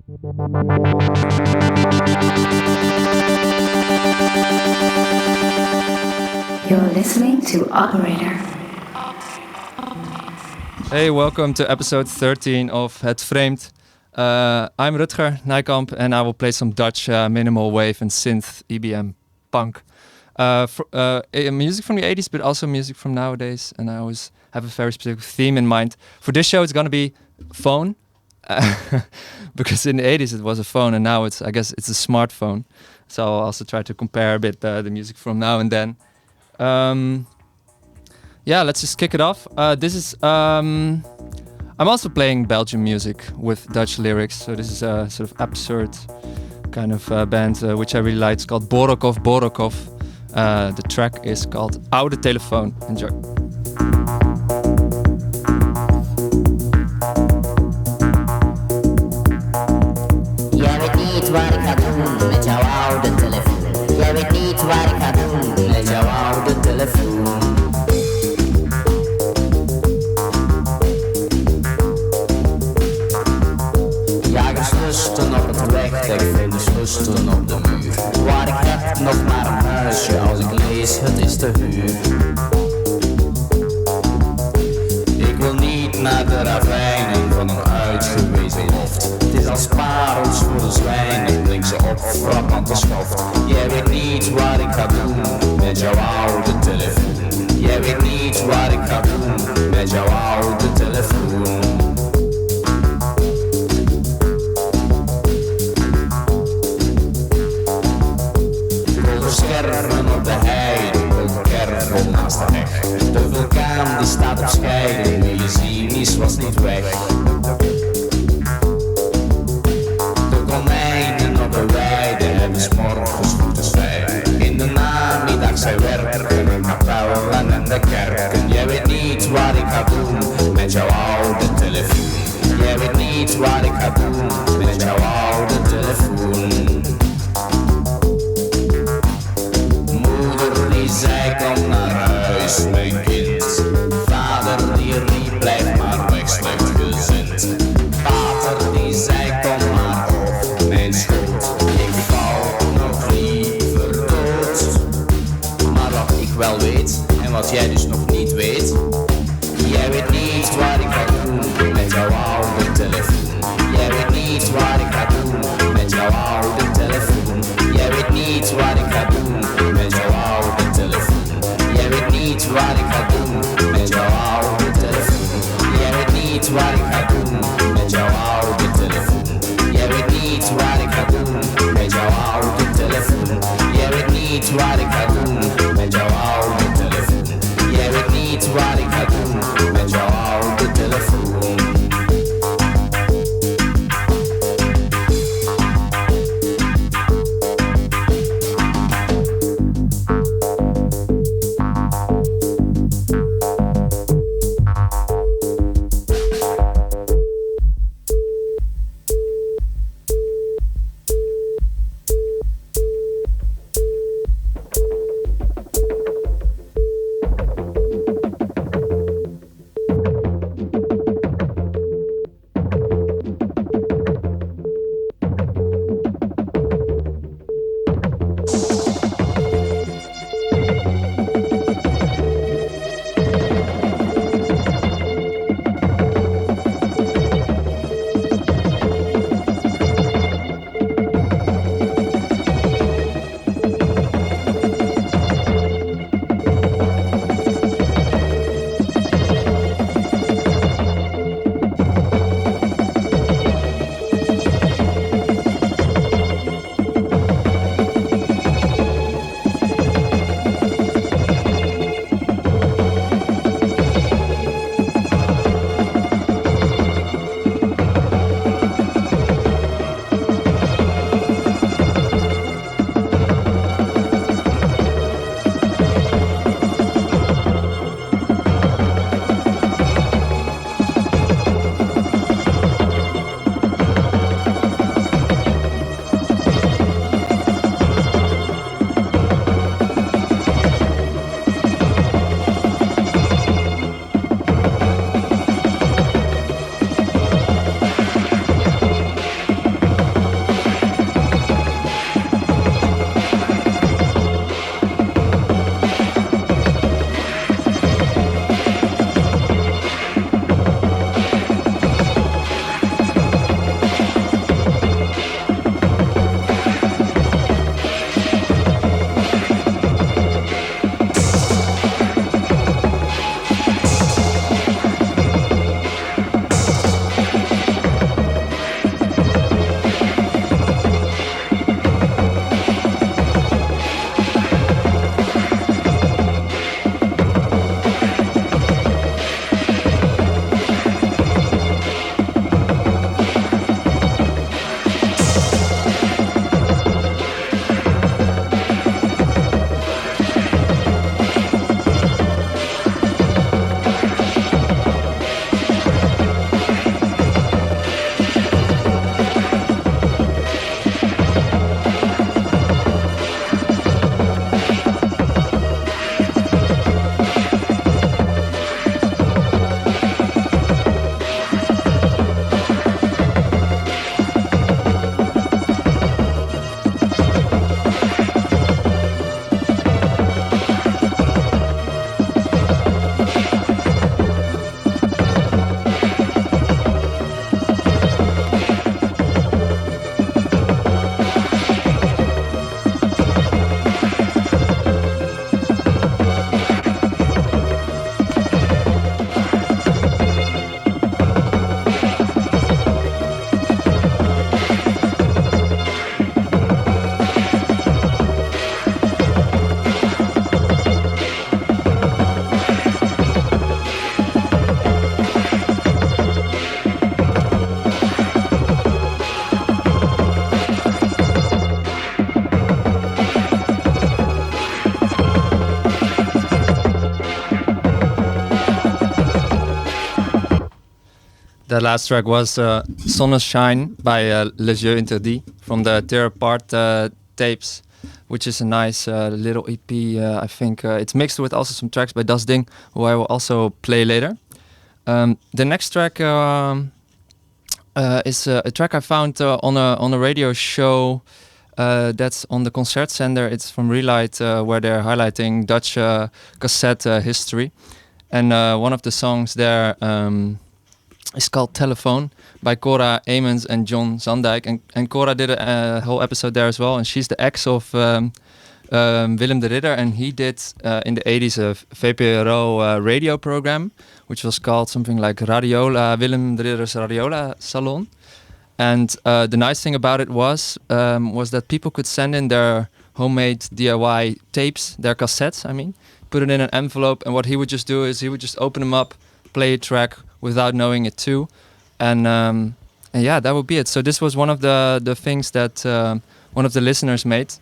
You're listening to Operator. Hey, welcome to episode 13 of Het Vreemd. I'm Rutger Nijkamp and I will play some Dutch minimal wave and synth EBM punk. Music from the 80s, but also music from nowadays. And I always have a very specific theme in mind. For this show, it's going to be phone. Because in the 80s it was a phone and now I guess it's a smartphone. So I'll also try to compare a bit the music from now and then. Let's just kick it off. I'm also playing Belgian music with Dutch lyrics. So this is a sort of absurd kind of band which I really like. It's called Borokov. The track is called Oude Telefoon. Enjoy. Jij weet niet wat ik ga doen met jouw oude telefoon. Jij weet niet wat ik ga doen met jouw oude telefoon. Slusten op het wegdek, vind de slusten op de muur. Waar ik heb nog maar een huisje, als ik lees het is te huur. Ik wil niet naar de ravijnen van een uitgewezen loft. Het is als parels voor de zwijnen, drink ze op, frappant als schoft. Jij weet niet wat ik ga doen met jouw oude telefoon. Jij weet niet wat ik ga doen met jouw oude telefoon. Scherven op de heide, een kervel naast de heg. De vulkaan die staat op scheiding, wil je zien, niets was niet weg. De konijnen op de weide hebben 's morgens moeten zwijgen. In de namiddag zij werken, in kapellen en de kerken. Jij weet niet wat ik ga doen met jouw oude telefoon. Jij weet niet wat ik ga doen met jouw oude telefoon. Zij komt naar huis, mijn kind. Vader die riep, blijf maar weg, slecht gezind. Vader die zei, kom maar op mijn schoot. Ik val nog liever dood. Maar wat ik wel weet, en wat jij dus nog niet weet. Jij weet niet wat ik ga doen met jouw oude telefoon. Jij weet niet wat ik ga doen met jouw oude telefoon. Jij weet niet wat ik ga doen met jouw oude telefoon. Jij weet niet wat ik ga doen met jouw oude telefoon. Jij weet niet wat ik ga doen met jouw oude telefoon. Jij weet niet wat ik ga doen met jouw oude telefoon. Jij weet niet wat ik ga doen met jouw oude telefoon. Jij weet niet wat ik ga doen met jouw oude telefoon. the last track was Sonnenschein by Les Yeux Interdits from the Tear Apart tapes, which is a nice little EP. I think it's mixed with also some tracks by Das Ding, who I will also play later. The next track is a track I found on a radio show that's on the Concertzender. It's from Relight, where they're highlighting Dutch cassette history. And one of the songs there is called Telephone by Cora Amons and John Zandijk. And Cora did a whole episode there as well. And she's the ex of Willem de Ridder. And he did in the 80s a VPRO radio program, which was called something like Radiola, Willem de Ridder's Radiola Salon. And the nice thing about it was that people could send in their homemade DIY tapes, their cassettes, I mean, put it in an envelope. And what he would just do is he would just open them up, play a track without knowing it too. And yeah, that would be it. So this was one of the things that one of the listeners made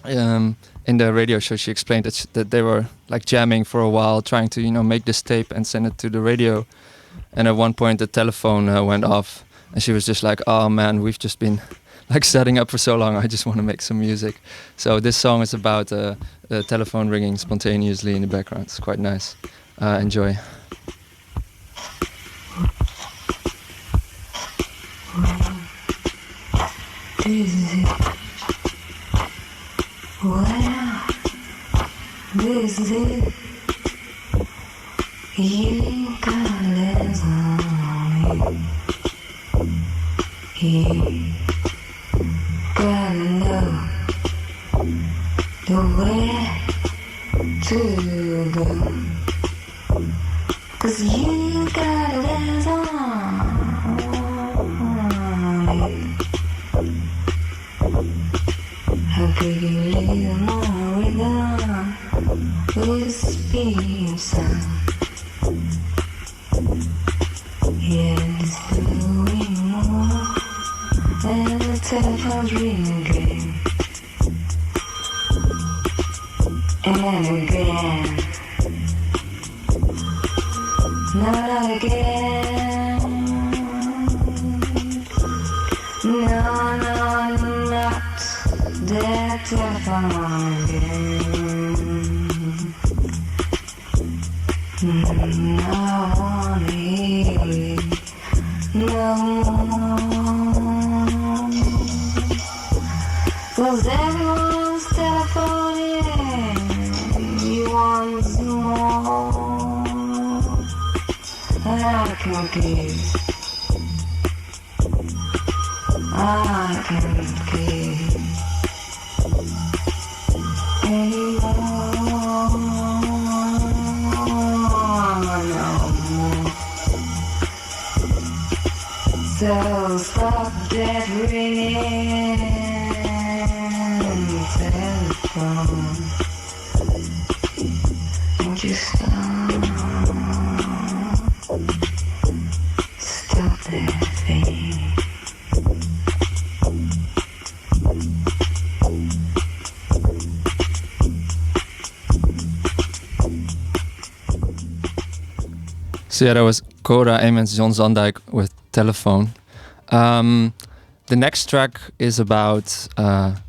in the radio show. She explained that they were like jamming for a while, trying to make this tape and send it to the radio. And at one point the telephone went off, and she was just like, "Oh man, we've just been like setting up for so long. I just want to make some music." So this song is about a telephone ringing spontaneously in the background. It's quite nice. Enjoy. This is it. Well, this is it. You gotta let on me. You gotta know the way to go. 'Cause you gotta let on me. How could you leave more rhythm with speed sound? Yeah, it's doing more than the telephone's ringing. And again, not again. No, not that telephone again. I wanna hear it no more. 'Cause everyone's telephoning you wants more. And I can't give. I can't give anymore. No more. So stop that ringing telephone. Won't you stop? Stop that thing. So yeah, that was Cora Amons, John Zandijk with Telephone. The next track is about,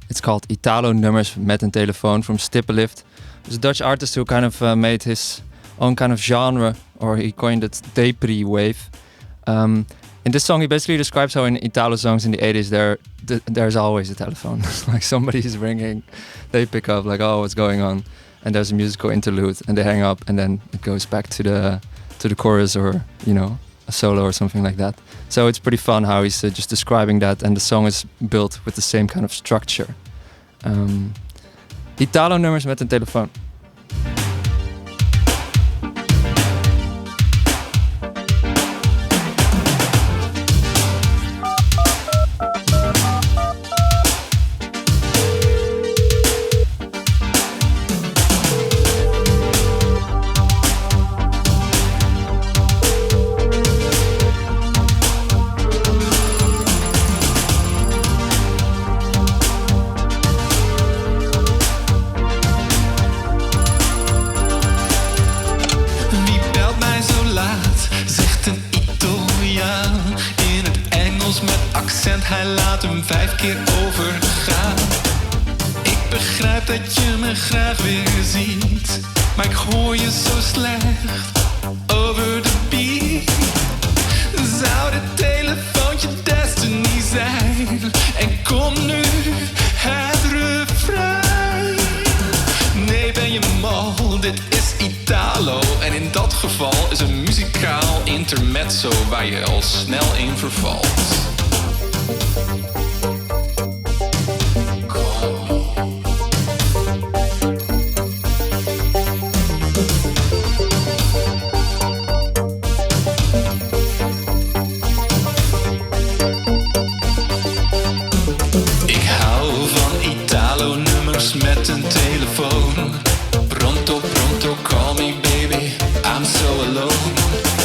it's called Italo Nummers met een telefoon from Stippenlift. It's a Dutch artist who kind of made his own kind of genre, or he coined it Depri wave. In this song he basically describes how in Italo songs in the 80s there's always a telephone. Like somebody's ringing, they pick up like, oh, what's going on? And there's a musical interlude and they hang up and then it goes back to the chorus or, a solo or something like that. So it's pretty fun how he's just describing that, and the song is built with the same kind of structure. Italo nummers met een telefoon. accent, hij laat hem 5 keer overgaan. Ik begrijp dat je me graag weer ziet, maar ik hoor je zo slecht over de beat. Zou dit telefoontje destiny zijn? En kom nu het refrein. Nee, ben je mal, dit is Italo. En in dat geval is een muzikaal intermezzo waar je al snel in vervalt. Ik hou van Italo-nummers met een telefoon. Pronto, pronto, call me baby, I'm so alone.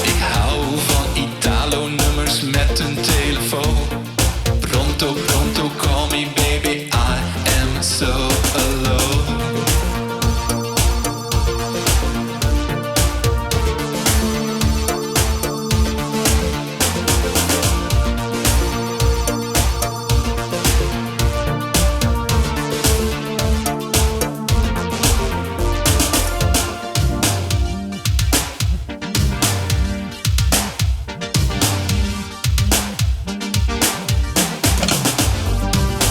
Ik hou van Italo-nummers met een telefoon. Pronto, pronto, call me baby, I am so alone.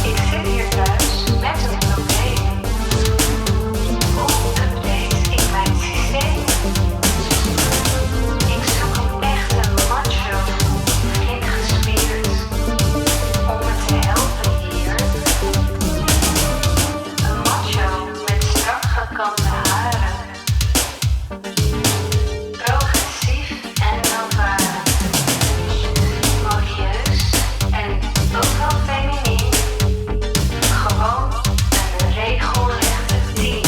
Ik zit hier thuis met een probleem. Hoe update ik mijn systeem? Ik zoek een echte macho, flink gespierd, om me te helpen hier. Een macho met strak gekamde haren, progressief en welvarend, modieus en ook wel feminien. Gewoon een regelrechte 10.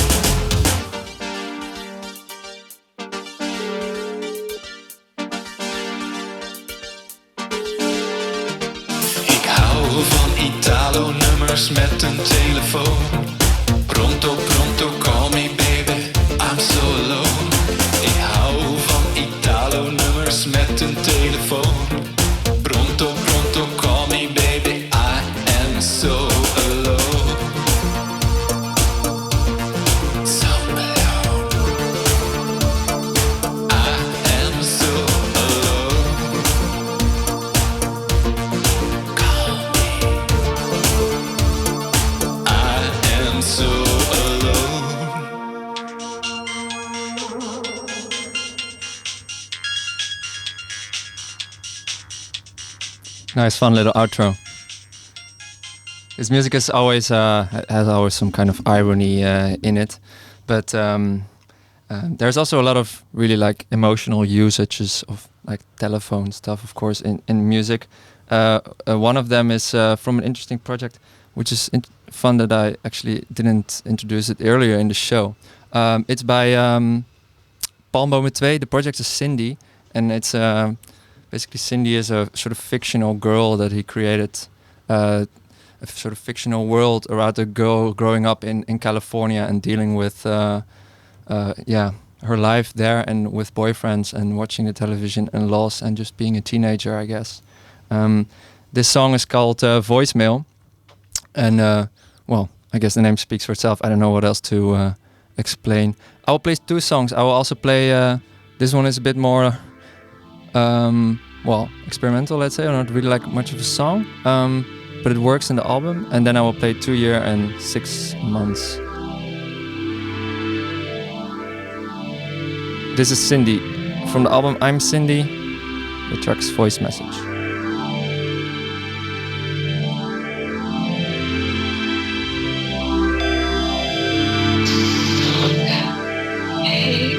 Ik hou van Italo-nummers met een telefoon. Pronto, pronto, call me baby, I'm so alone. Ik hou van Italo-nummers met een telefoon. Pronto, pronto, call me baby, I am so alone. So alone. I am so alone. Call me. I am so alone. Nice, fun little outro. His music is always has always some kind of irony in it, but there's also a lot of really like emotional usages of like telephone stuff, of course, in music. One of them is from an interesting project, which is fun that I actually didn't introduce it earlier in the show. It's by Palmbomen 2. The project is Cindy, and it's basically Cindy is a sort of fictional girl that he created, a sort of fictional world around a girl growing up in California and dealing with her life there and with boyfriends and watching the television and loss and just being a teenager, I guess. This song is called Voicemail, and well, I guess the name speaks for itself. I don't know what else to explain. I will play 2 songs. I will also play this one is a bit more well, experimental, let's say, or not really like much of a song, but it works in the album. And then I will play 2 years and 6 months. This is Cindy from the album I'm Cindy. The track's Voice Message. Hey,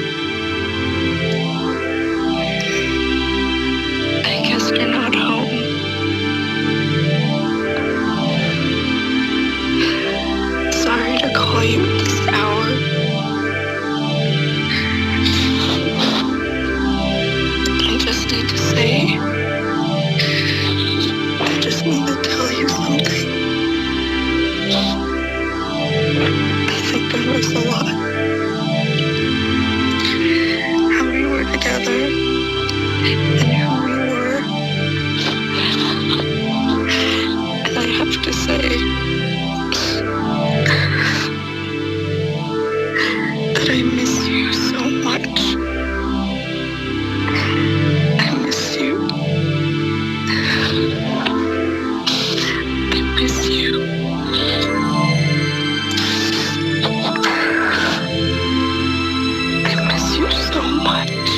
I guess you're not home. Sorry to call you at this hour. I just need to say say that I miss you so much. I miss you. I miss you. I miss you so much.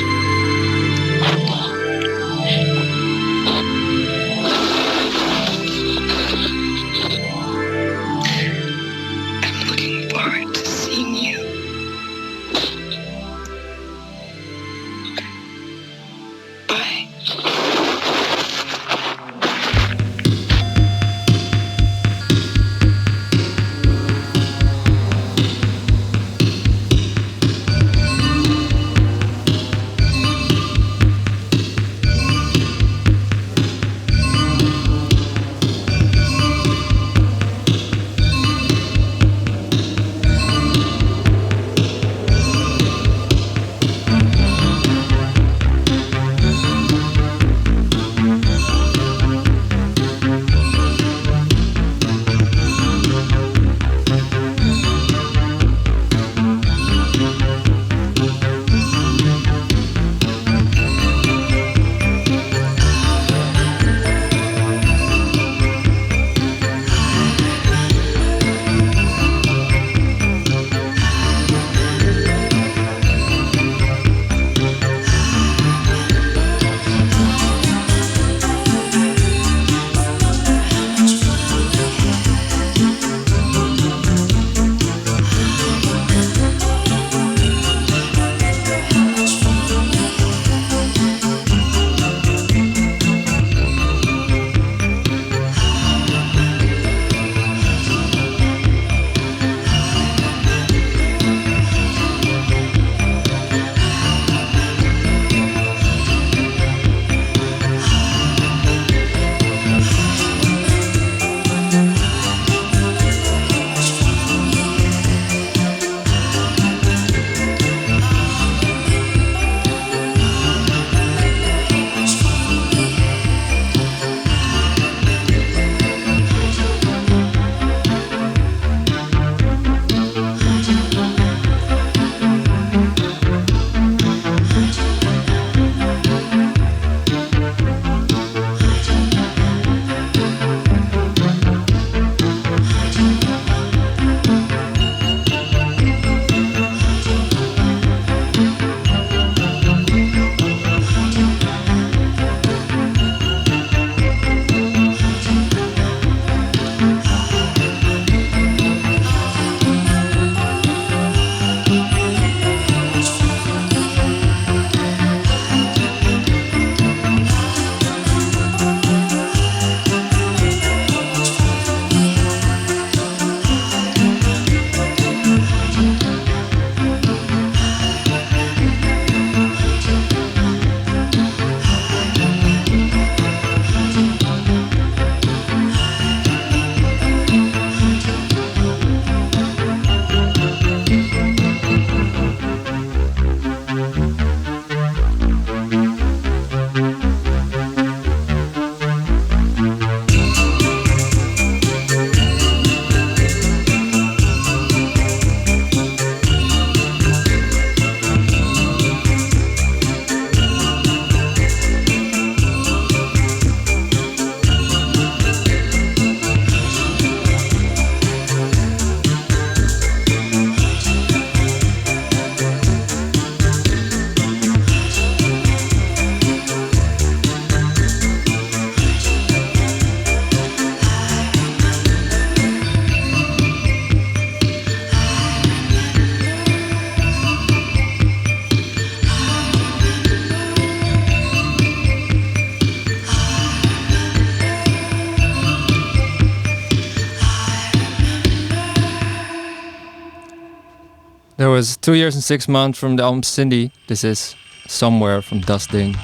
I'm looking forward to seeing you. Bye. There was 2 years and 6 months from the album Cindy. This is Somewhere from Dustin.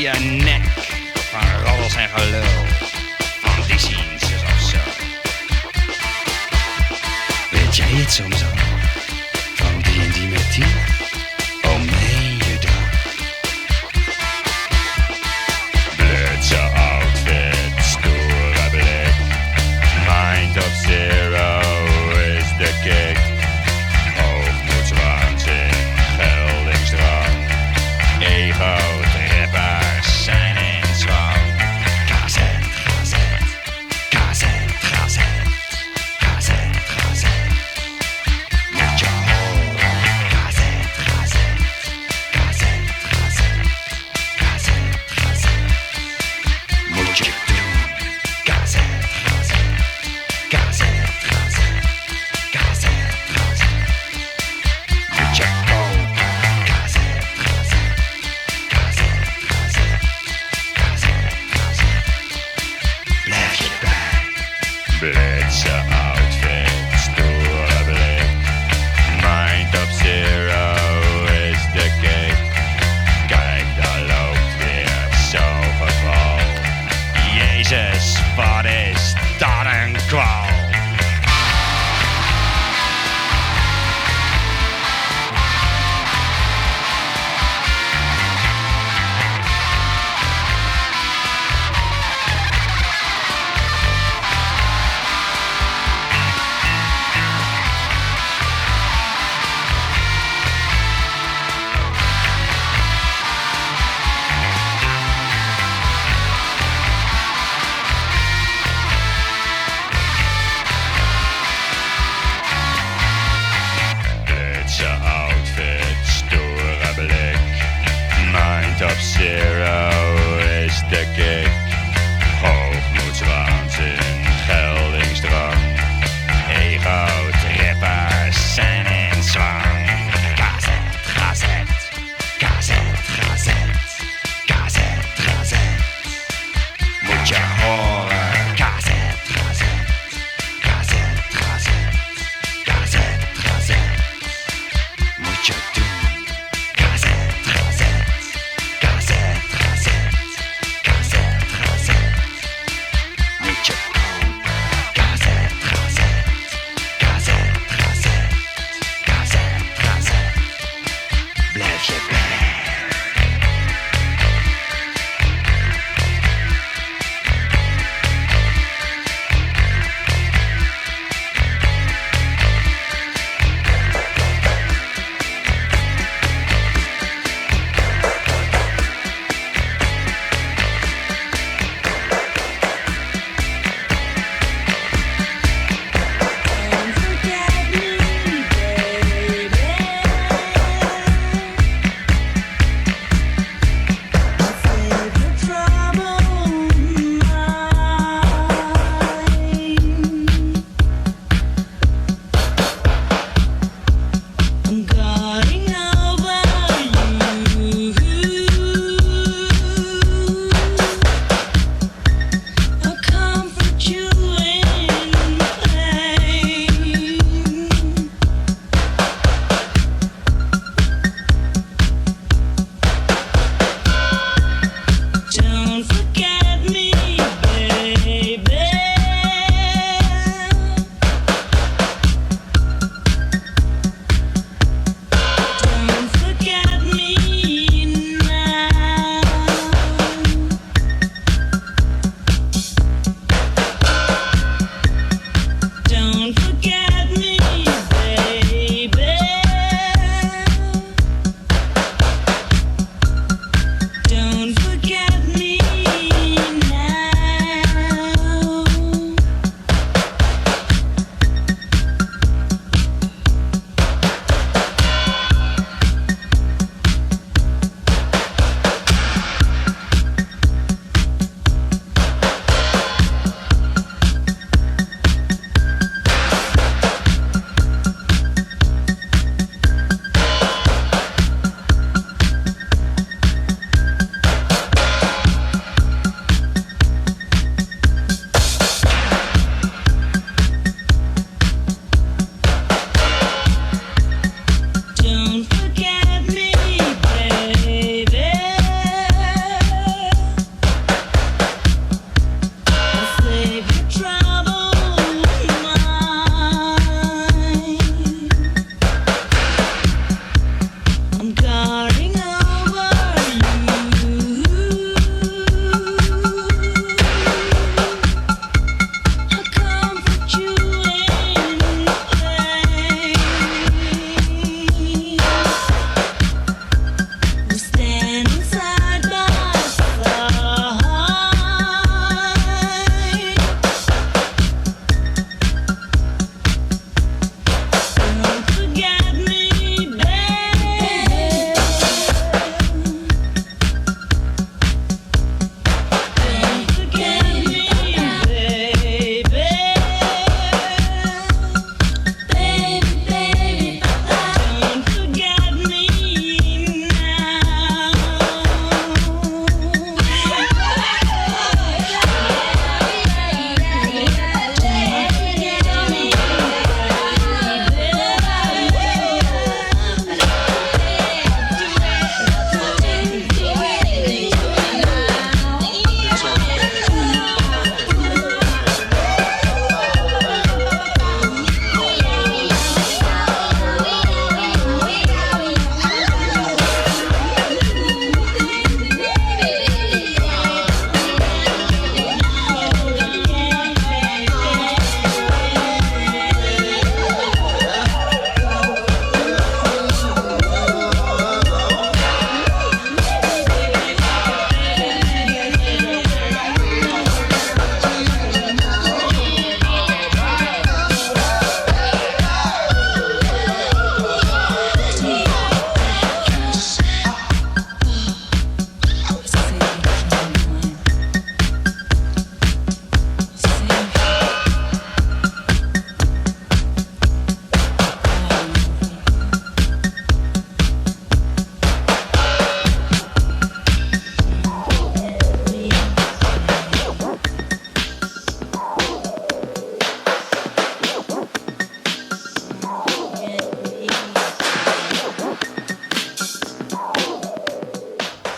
je nek van roddels en gelul. Van die zien ze of zo. Weet jij het soms al? Van die en die met die? Oh, meen je dat? Blitse outfit, stoere blik. Mind of zero is de kick. Hoogmoedswaanzin, geldingsdrang. Ego, trippers zijn in zwang. Gazet, gazet, gazet, gazet, gazet, gazet. Moet je horen. Gazet, gazet, gazet, gazet, gazet, gazet. Moet je doen. Gazet, gazet, gazet, gazet, gazet, gazet. Moet je kopen. Gazet, gazet, gazet, gazet, gazet, gazet. Blijf je bij. Blitse outfit, stoere blik. Mind of zero is de kick. Kijk, daar loopt weer zo'n geval. Jezus, wat is dat een kwal?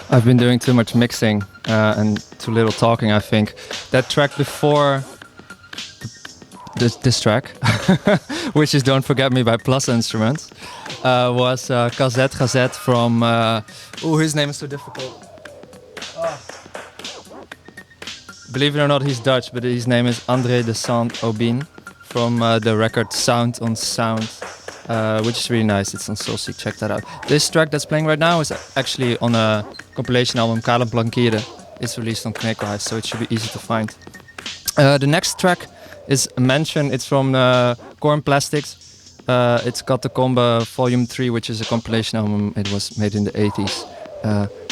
I've been doing too much mixing and too little talking, I think. That track before this track, which is Don't Forget Me by Plus Instruments, was Gazette Gazette from... his name is so difficult. Believe it or not, he's Dutch, but his name is André de Saint-Aubin from the record Sound on Sound, which is really nice. It's on Soulseek, check that out. This track that's playing right now is actually on a compilation album, Kale Blankieren. It's released on Knekelhuis, so it should be easy to find. The next track is Mention. It's from Corn Plastics. It's Catacombe Volume 3, which is a compilation album. It was made in the 80s.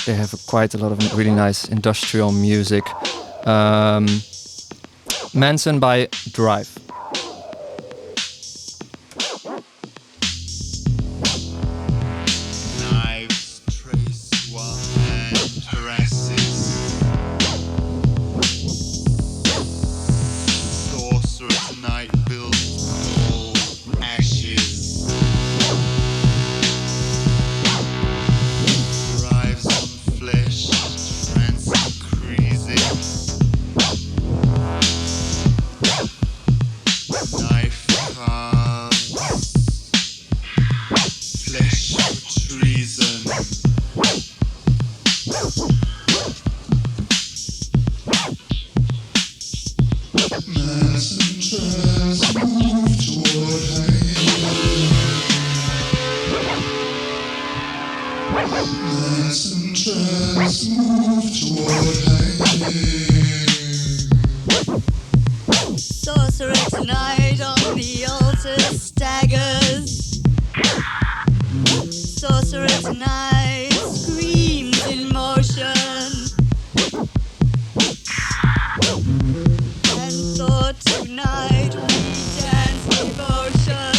They have quite a lot of really nice industrial music. Manson by Drive. Knives trace one hand harasses. Sorcerer's night builds all ashes. Drives on flesh, trance increasing. Knife carves flesh for treason. Mass interests move toward hate. Mass interests move toward hate. Sorcerer tonight on the altar staggers. Sorcerer tonight screams in motion. And thought tonight we dance devotion.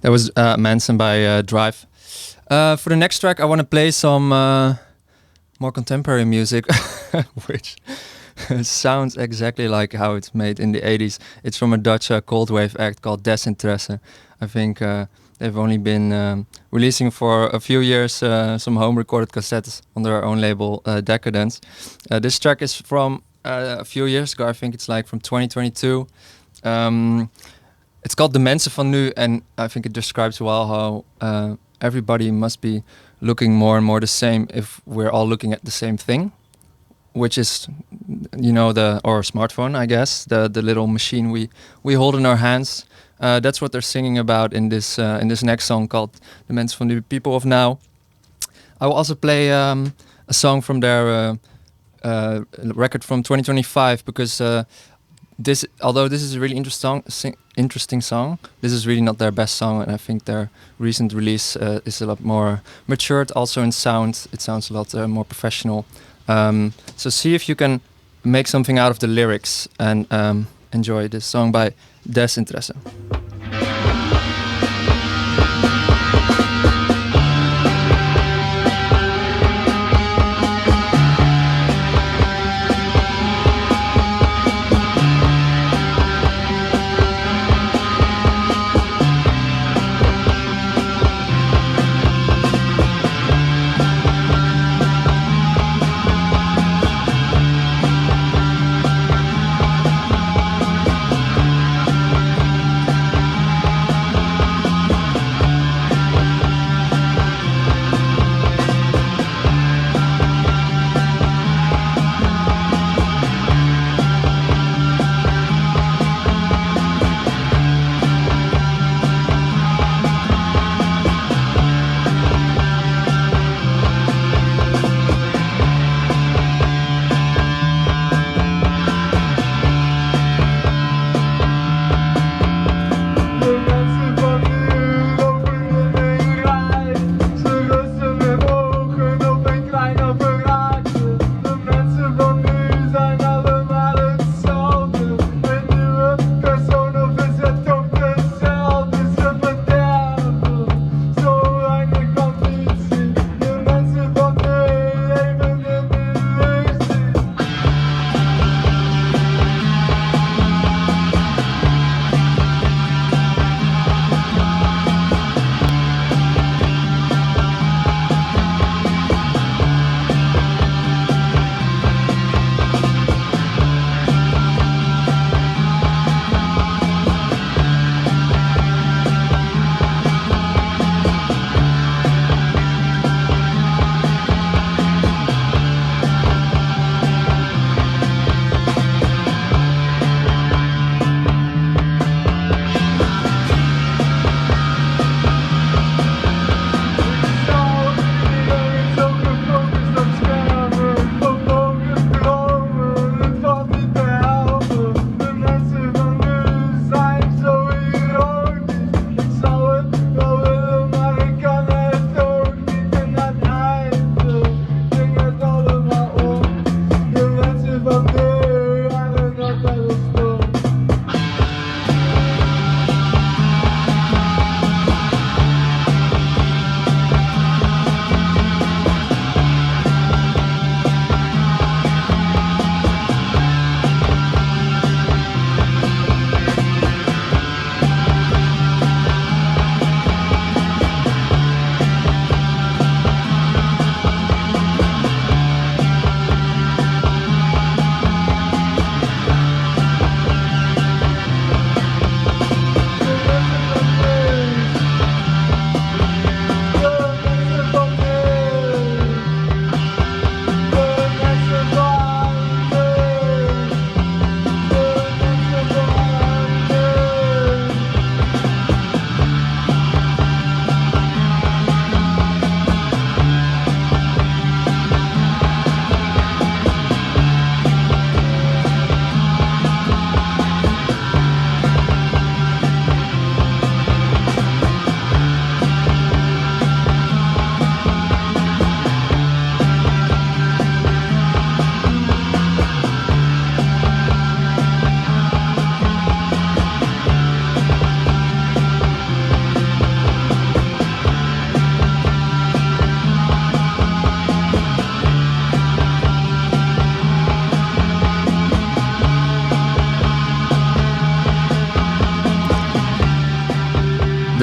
That was Manson by Drive. For the next track, I want to play some more contemporary music, which sounds exactly like how it's made in the 80s. It's from a Dutch cold wave act called Desinteresse. I think they've only been releasing for a few years some home recorded cassettes on their own label, Decadence. This track is from a few years ago. I think it's like from 2022. It's called De Mensen van Nu, and I think it describes well how everybody must be looking more and more the same if we're all looking at the same thing, which is, or smartphone, I guess, the little machine we hold in our hands. That's what they're singing about in this next song called De Mensen van Nu, People of Now. I will also play a song from their record from 2025 because although this is a really interesting song, this is really not their best song, and I think their recent release is a lot more matured, also in sound. It sounds a lot more professional. So see if you can make something out of the lyrics and enjoy this song by Desinteresse.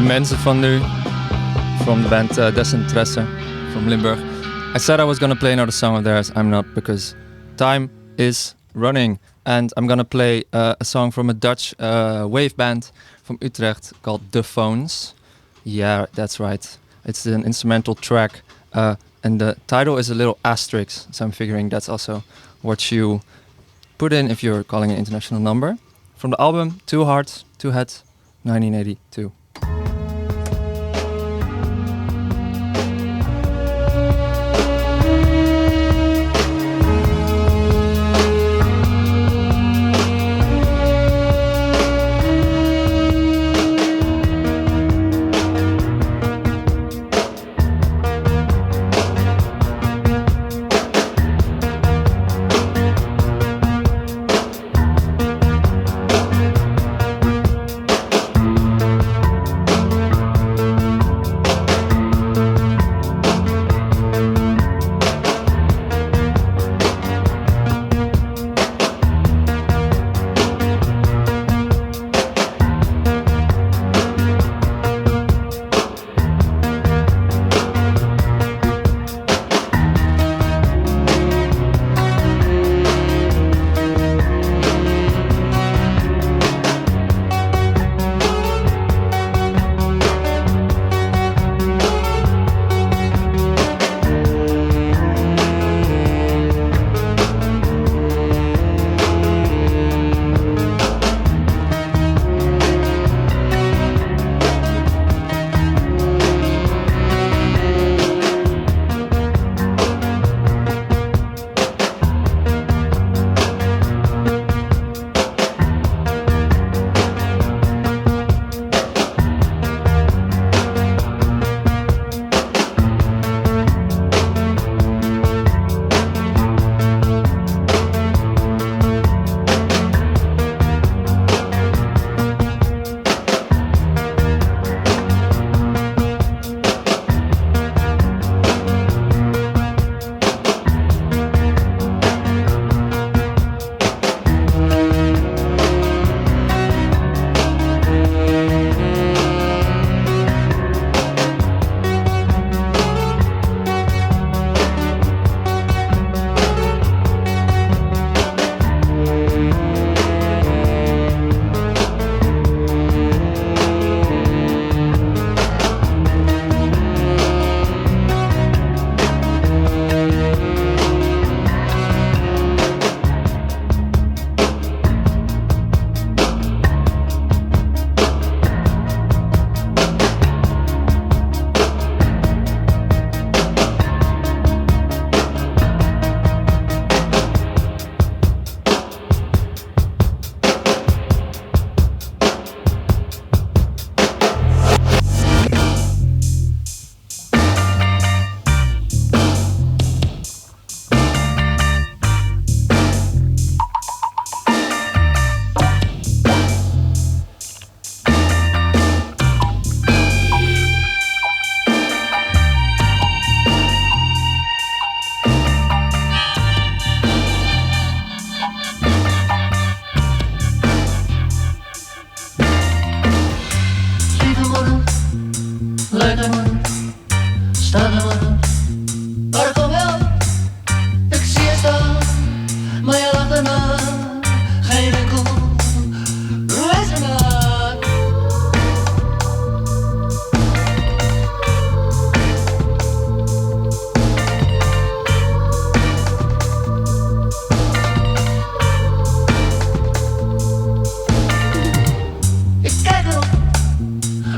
mensen van nu, from the band Desinteresse from Limburg. I said I was gonna play another song of theirs. I'm not, because time is running, and I'm gonna play a song from a Dutch wave band from Utrecht called The Phones. Yeah, that's right. It's an instrumental track, and the title is a little asterisk, so I'm figuring that's also what you put in if you're calling an international number. From the album Two Hearts, Two Heads, 1982.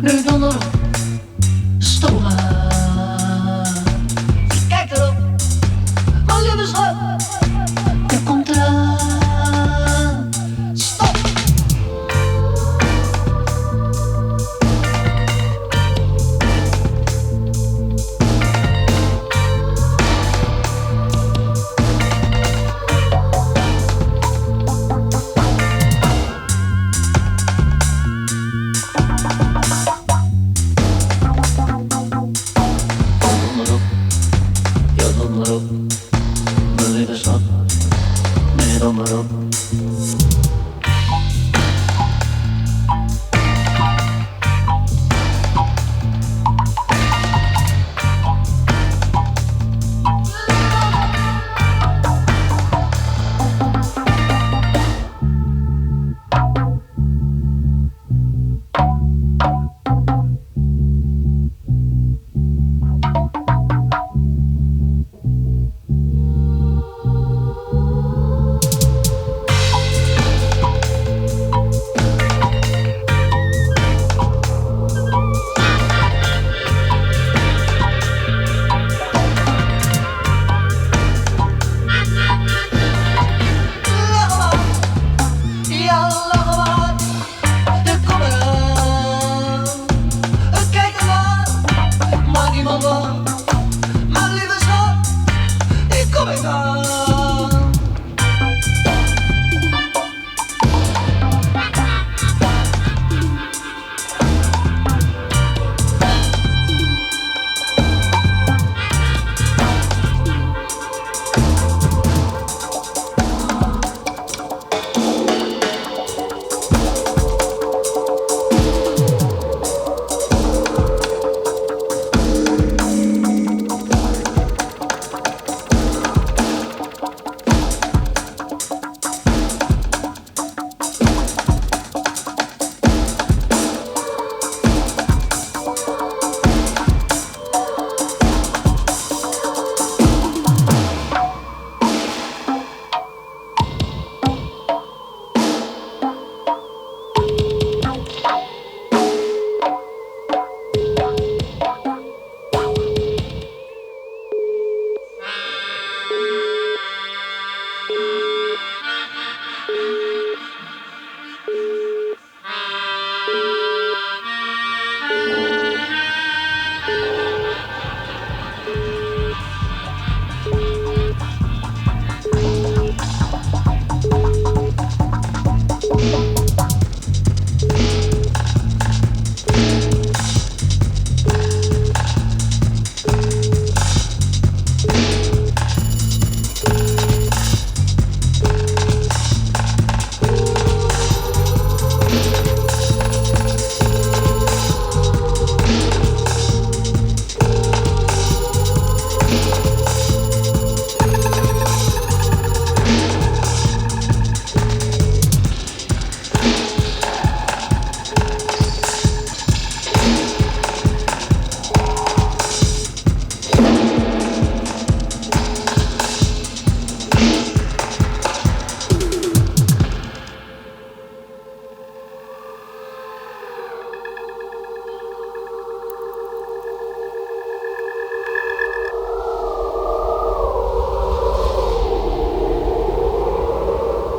Nu dan nog storen.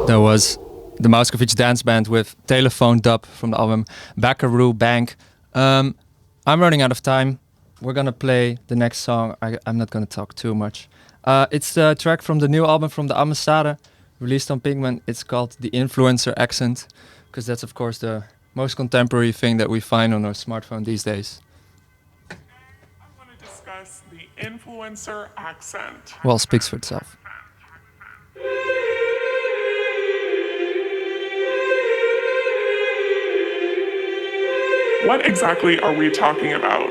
That was the Moskovich Dance Band with Telephone Dub from the album Buckaroo Bank. I'm running out of time. We're gonna play the next song. I'm not gonna talk too much. It's the track from the new album from the Ambassade, released on Pigment. It's called The Influencer Accent, because that's of course the most contemporary thing that we find on our smartphone these days. I want to discuss the influencer accent. Well, it speaks for itself. What exactly are we talking about?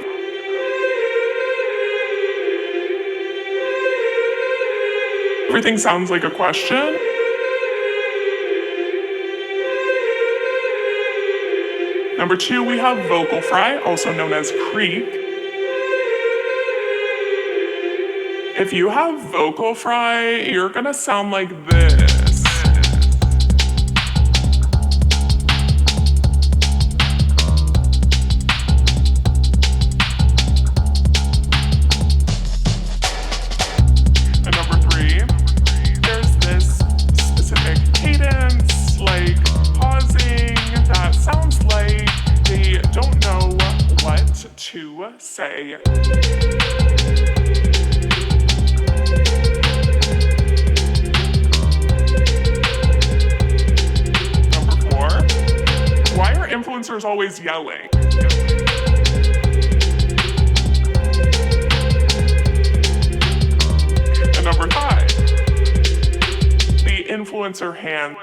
Everything sounds like a question. Number 2, we have vocal fry, also known as creep. If you have vocal fry, you're gonna sound like this. And number 3, there's this specific cadence, like pausing, that sounds like they don't know what to say. Number 4, why are influencers always yelling? And number 5, the influencer hand.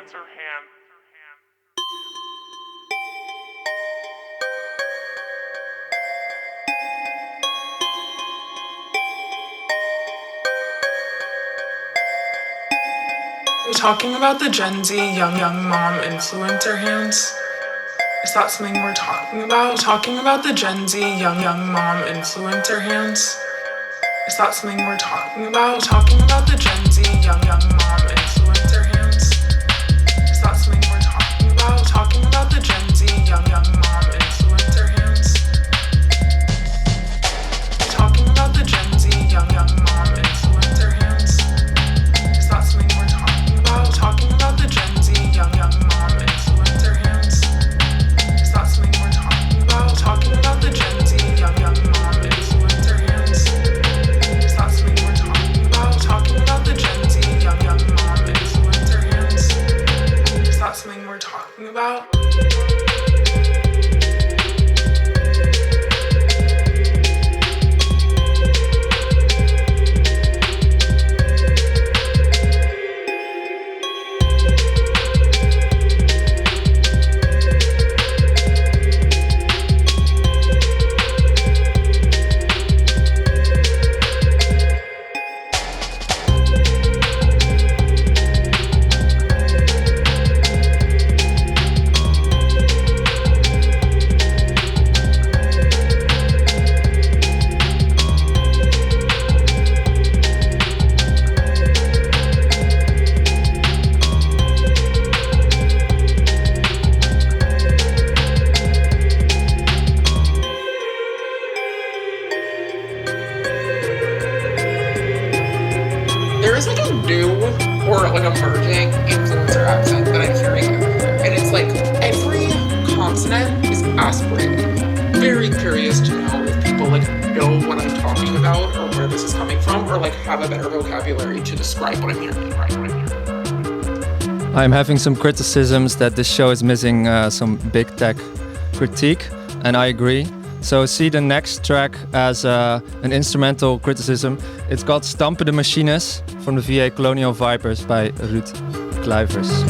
Talking about the Gen Z young mom influencer hands. Is that something we're talking about? Talking about the Gen Z young mom influencer hands. Is that something we're talking about? Talking about the Gen Z young mom influencer hands. Is that something we're talking about? Talking about the Gen Z young mom influencer hands. Talking about the Gen Z young mom influencer hands. Is that something we're talking about? Talking about the Gen Z young mom influencer hands. Is that something we're talking about? Talking about the Gen Z young mom influencer hands. Is that something we're talking about? Talking about the Gen Z young mom influencer hands. Is that something we're talking about? There is like a new or like emerging influencer accent that I'm hearing everywhere. And it's like every consonant is aspirated. Very curious to know if people like know what I'm talking about or where this is coming from or like have a better vocabulary to describe what I'm hearing. I'm having some criticisms that this show is missing some big tech critique, and I agree. So see the next track as an instrumental criticism. It's called Stampen de Machines from the VA Colonial Vipers by Ruud Kluivers.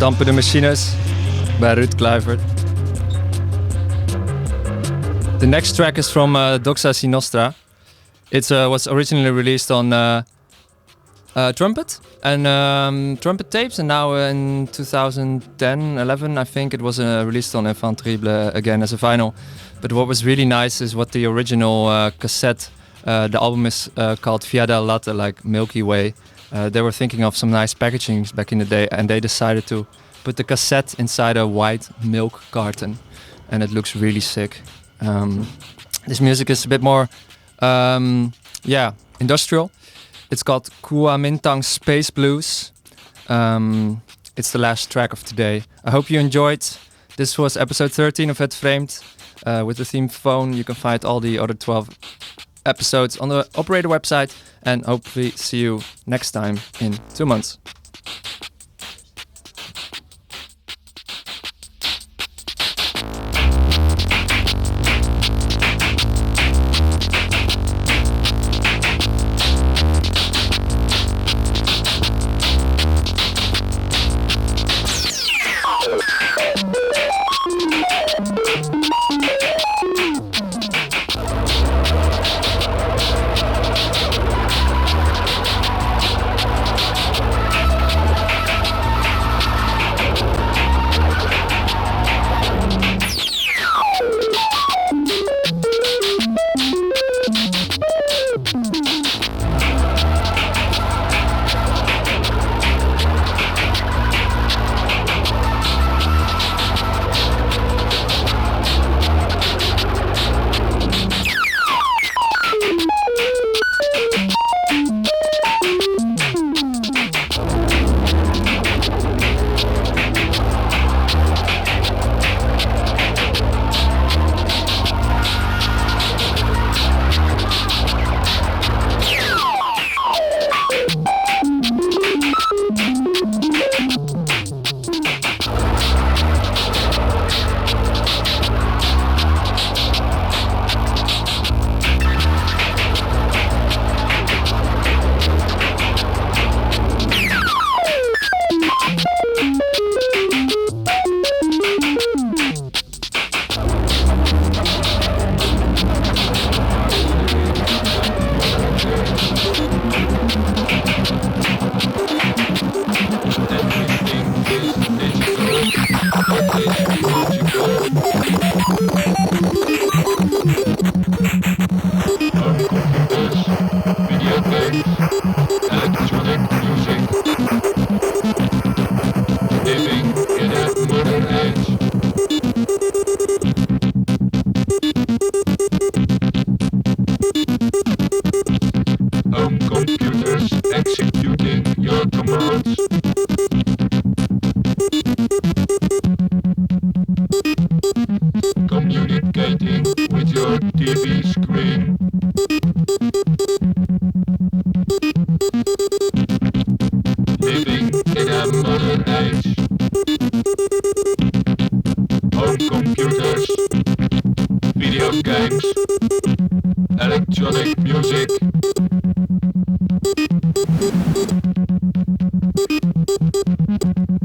Dampende Machines bij Ruud Kluivert. The next track is from Doxa Si Nostra. It was originally released on trumpet and trumpet tapes, and now in 2010-11 I think it was released on Enfant Terrible again as a vinyl. But what was really nice is what the original cassette, the album is called Via del Latte, like Milky Way. They were thinking of some nice packaging back in the day, and they decided to put the cassette inside a white milk carton, and it looks really sick. This music is a bit more, industrial. It's called Kuomintang Space Blues. It's the last track of today. I hope you enjoyed. This was episode 13 of Het Vreemd. With the theme phone, you can find all the other 12 episodes on the operator website, and hopefully see you next time in 2 months. Electronic music.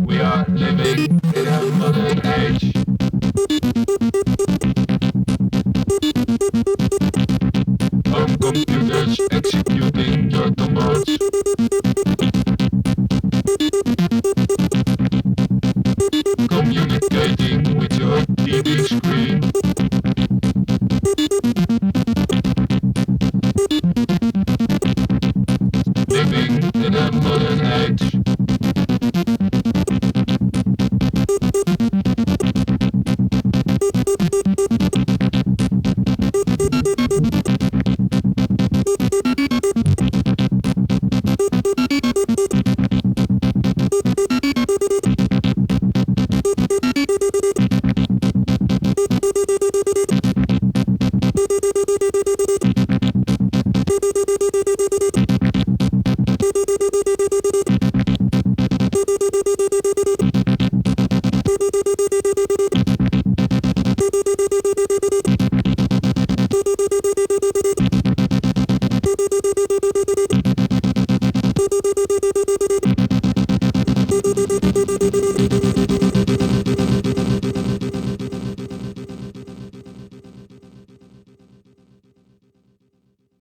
We are living in a modern age. Home computers execute